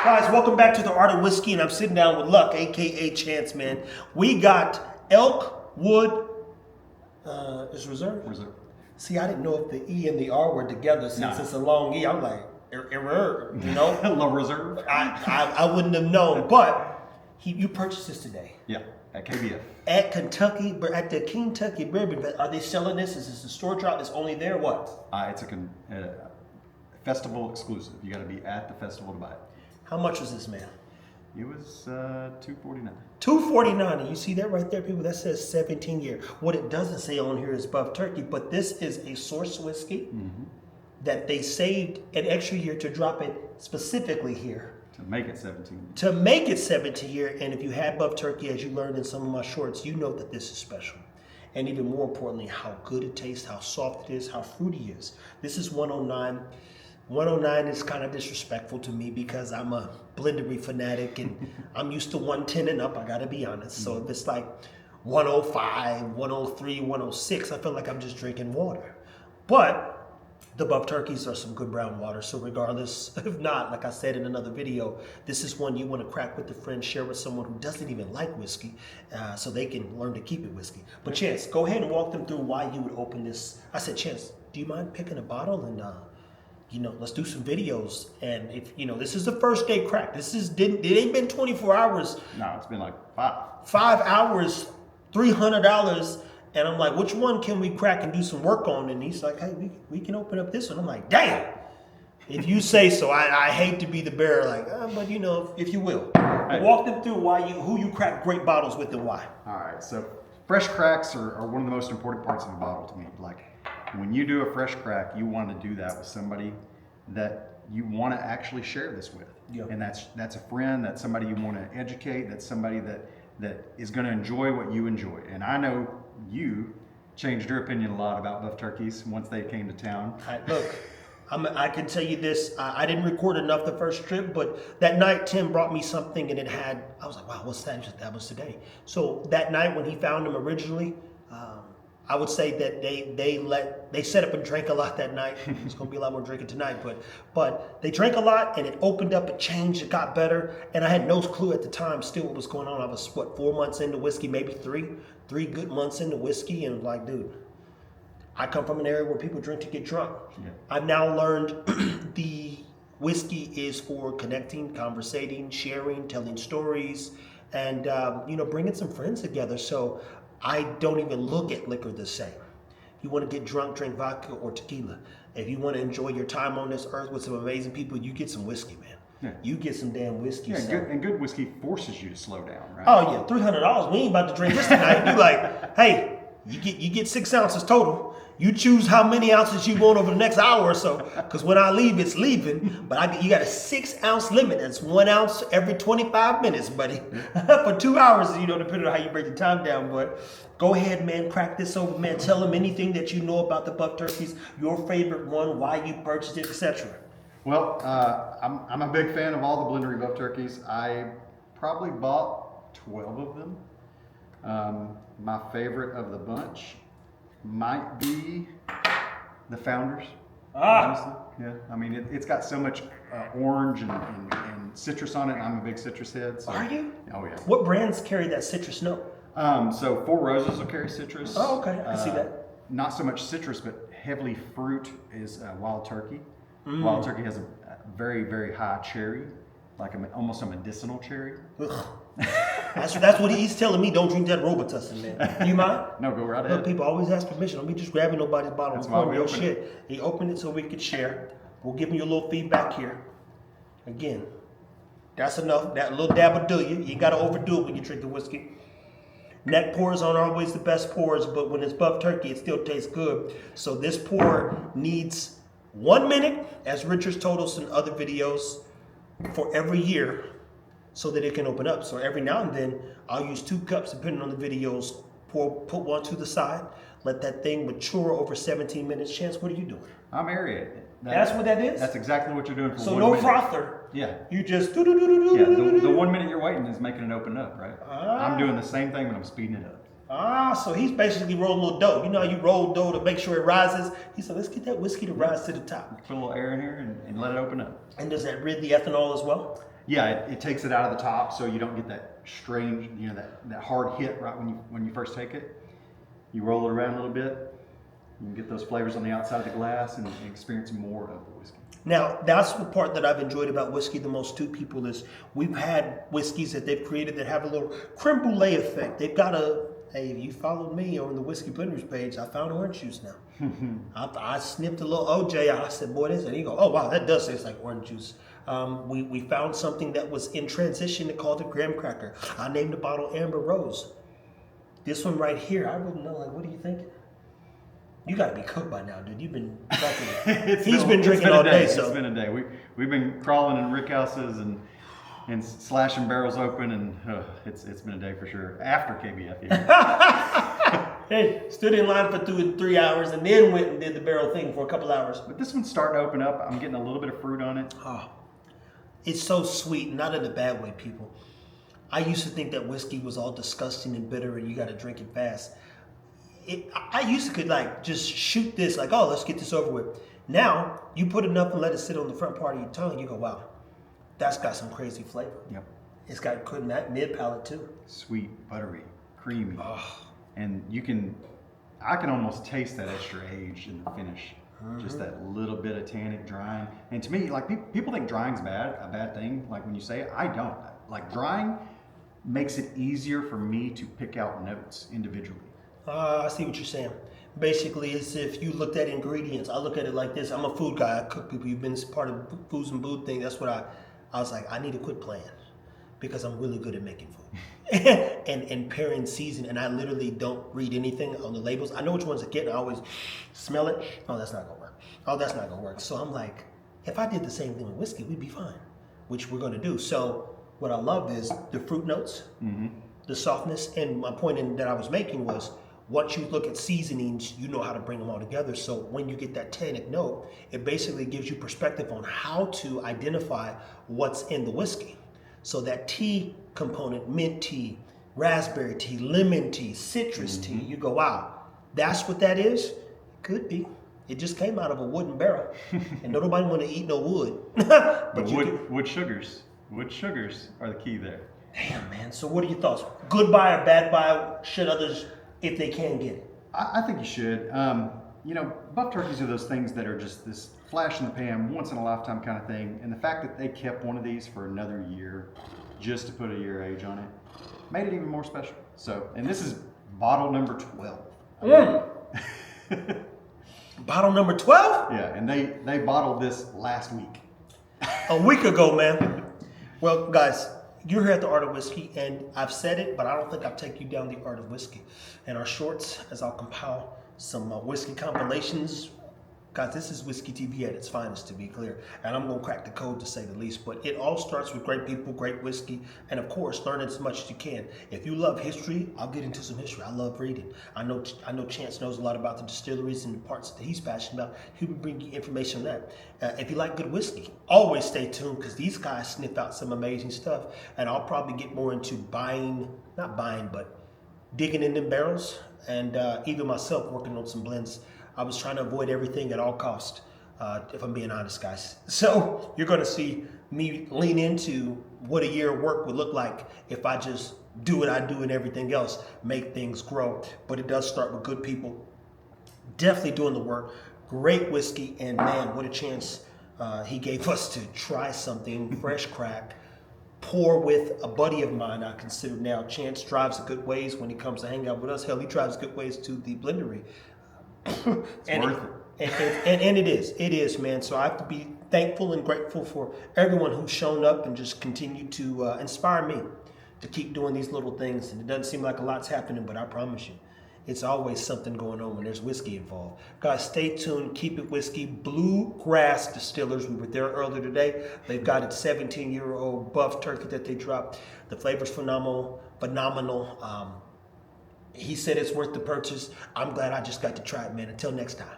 Guys, welcome back to the Art of Whiskey, and I'm sitting down with Luck, aka Chance, man. We got Elk Wood. Is reserve? Reserve. See, I didn't know if the E and the R were together since it's a long E. I'm like, error, you know? La Reserve. I wouldn't have known, but you purchased this today. Yeah, at KBF. At Kentucky, but at the Kentucky Bourbon, are they selling this? Is this a store drop that's only there? What? It's a festival exclusive. You got to be at the festival to buy it. How much was this, man? It was $249. $249, and you see that right there, people? That says 17 year. What it doesn't say on here is Buff Turkey, but this is a source whiskey that they saved an extra year to drop it specifically here. To make it 17. To make it 17 year, and if you had Buff Turkey, as you learned in some of my shorts, you know that this is special. And even more importantly, how good it tastes, how soft it is, how fruity it is. This is 109. 109 is kind of disrespectful to me because I'm a blendery fanatic and I'm used to 110 and up, I gotta be honest. So if it's like 105, 103, 106, I feel like I'm just drinking water. But the Buff Turkeys are some good brown water, so regardless, if not, like I said in another video, this is one you want to crack with a friend, share with someone who doesn't even like whiskey, so they can learn to keep it whiskey. But Chance, go ahead and walk them through why you would open this. I said, Chance, do you mind picking a bottle and let's do some videos. And if this is the first day crack. It ain't been 24 hours. No, it's been like 5. 5 hours, $300. And I'm like, which one can we crack and do some work on? And he's like, hey, we can open up this one. I'm like, damn. If you say so. I hate to be the bearer, but if you will. Hey. Walk them through who you crack great bottles with and why. All right, so fresh cracks are one of the most important parts of a bottle to me. Like, when you do a fresh crack, you want to do that with somebody that you want to actually share this with. Yep. And that's a friend, that's somebody you want to educate, that's somebody that is going to enjoy what you enjoy. And I know you changed your opinion a lot about Buff Turkeys once they came to town. I can tell you this, I didn't record enough the first trip, but that night Tim brought me something and I was like, wow, what's that? That was today. So that night when he found them originally, I would say that they set up and drank a lot that night. It's gonna be a lot more drinking tonight, but they drank a lot and it opened up, it changed, it got better. And I had no clue at the time still what was going on. I was 4 months into whiskey, maybe three good months into whiskey, and like, dude, I come from an area where people drink to get drunk. Yeah. I've now learned the whiskey is for connecting, conversating, sharing, telling stories, and bringing some friends together. So I don't even look at liquor the same. You want to get drunk, drink vodka or tequila. If you want to enjoy your time on this earth with some amazing people, you get some whiskey, man. Yeah. You get some damn whiskey. Yeah, good whiskey forces you to slow down, right? Oh yeah, $300. We ain't about to drink this tonight. You like, hey, you get 6 ounces total. You choose how many ounces you want over the next hour or so, because when I leave, it's leaving. But you got a 6 ounce limit. That's 1 ounce every 25 minutes, buddy. For 2 hours, depending on how you break the time down. But go ahead, man, crack this over, man. Tell them anything that you know about the Buff Turkeys, your favorite one, why you purchased it, etc. Well, I'm a big fan of all the blendery Buff Turkeys. I probably bought 12 of them. My favorite of the bunch might be the Founders. Honestly. Yeah, I mean, it's got so much orange and citrus on it, and I'm a big citrus head. So. Are you? Oh, yeah. What brands carry that citrus note? So Four Roses will carry citrus. Oh, okay, I see that. Not so much citrus, but heavily fruit is Wild Turkey. Wild Turkey has a very, very high cherry, like almost a medicinal cherry. That's what he's telling me. Don't drink that Robitussin, man. Do you mind? No, go right ahead. Look, people always ask permission. Don't be just grabbing nobody's bottle. That's why we open shit. He opened it so we could share. We'll give him your little feedback here. Again, that's enough. That little dab will do you. You got to overdo it when you drink the whiskey. Neck pours aren't always the best pours, but when it's Buff Turkey, it still tastes good. So this pour needs 1 minute, as Richard's told us in other videos, for every year, so that it can open up. So every now and then, I'll use 2 cups, depending on the videos, put one to the side, let that thing mature over 17 minutes. Chance, what are you doing? I'm aerating. That's what that is? That's exactly what you're doing for 1 So minute. no frother. Yeah. You just Yeah, the 1 minute you're waiting is making it open up, right? I'm doing the same thing when I'm speeding it up. So he's basically rolling a little dough. You know how you roll dough to make sure it rises? He said, let's get that whiskey to rise to the top. Put a little air in here and let it open up. And does that rid the ethanol as well? Yeah, it takes it out of the top, so you don't get that strange, that hard hit right when you first take it. You roll it around a little bit, you can get those flavors on the outside of the glass and experience more of the whiskey. Now, that's the part that I've enjoyed about whiskey the most too, people, is we've had whiskeys that they've created that have a little creme brulee effect. They've got hey, if you followed me on the Whiskey Blenders page, I found orange juice now. I snipped a little OJ. I said, boy, this, and he go, oh, wow, that does taste like orange juice. We found something that was in transition and called it graham cracker. I named the bottle Amber Rose. This one right here, I wouldn't know, like, what do you think? You got to be cooked by now, dude. You've been talking. He's been drinking all day, so. It's been a day. We've been crawling in rick houses and slashing barrels open, and it's been a day for sure. After KBF, even. Hey, stood in line for 3 hours and then went and did the barrel thing for a couple hours. But this one's starting to open up. I'm getting a little bit of fruit on it. Oh, it's so sweet, not in a bad way, people. I used to think that whiskey was all disgusting and bitter, and you got to drink it fast. I used to could like just shoot this, like, oh, let's get this over with. Now you put enough and let it sit on the front part of your tongue, you go, wow, that's got some crazy flavor. Yep. It's got good mid palate too. Sweet, buttery, creamy, Oh. and I can almost taste that extra age in the finish. Just that little bit of tannic drying. And to me, like people think drying's a bad thing. Like when you say it, I don't. Like drying makes it easier for me to pick out notes individually. I see what you're saying. Basically, it's if you looked at ingredients. I look at it like this. I'm a food guy. I cook people. You've been part of the foods and food thing. That's what I was like, I need to quit playing because I'm really good at making food and pairing season. And I literally don't read anything on the labels. I know which ones to get. And I always smell it. Oh, that's not going to work. Oh, that's not going to work. So I'm like, if I did the same thing with whiskey, we'd be fine, which we're going to do. So what I loved is the fruit notes, the softness. And my point that I was making was, once you look at seasonings, you know how to bring them all together. So when you get that tannic note, it basically gives you perspective on how to identify what's in the whiskey. So that tea component, mint tea, raspberry tea, lemon tea, citrus tea, you go, wow, that's what that is? Could be. It just came out of a wooden barrel. And nobody want to eat no wood. But wood sugars are the key there. Damn, man. So what are your thoughts? Good buy or bad buy? Should others, if they can get it? I think you should. Buff turkeys are those things that are just this flash in the pan, once in a lifetime kind of thing. And the fact that they kept one of these for another year just to put a year age on it made it even more special. So, and this is bottle number 12. Bottle number 12? Yeah, and they bottled this last week. A week ago, man. Well, guys, you're here at the Art of Whiskey, and I've said it, but I don't think I'll take you down the Art of Whiskey. In our shorts, as I'll compile some whiskey compilations. Guys, this is Whiskey TV at its finest, to be clear. And I'm going to crack the code, to say the least. But it all starts with great people, great whiskey, and of course, learn as much as you can. If you love history, I'll get into some history. I love reading. I know Chance knows a lot about the distilleries and the parts that he's passionate about. He will bring you information on that. If you like good whiskey, always stay tuned, because these guys sniff out some amazing stuff. And I'll probably get more into digging in them barrels, and even myself working on some blends. I was trying to avoid everything at all costs, if I'm being honest, guys. So you're going to see me lean into what a year of work would look like if I just do what I do and everything else, make things grow. But it does start with good people, definitely doing the work, great whiskey, and man, what a chance he gave us to try something fresh crack, pour with a buddy of mine I consider now. Chance drives a good ways when he comes to hang out with us. Hell, he drives good ways to the blendery. It's worth it. And it is, man. So I have to be thankful and grateful for everyone who's shown up and just continue to inspire me to keep doing these little things. And it doesn't seem like a lot's happening, but I promise you, it's always something going on when there's whiskey involved. Guys, stay tuned. Keep it whiskey. Bluegrass Distillers. We were there earlier today. They've got a 17-year-old buff turkey that they dropped. The flavor's phenomenal. He said it's worth the purchase. I'm glad I just got to try it, man. Until next time.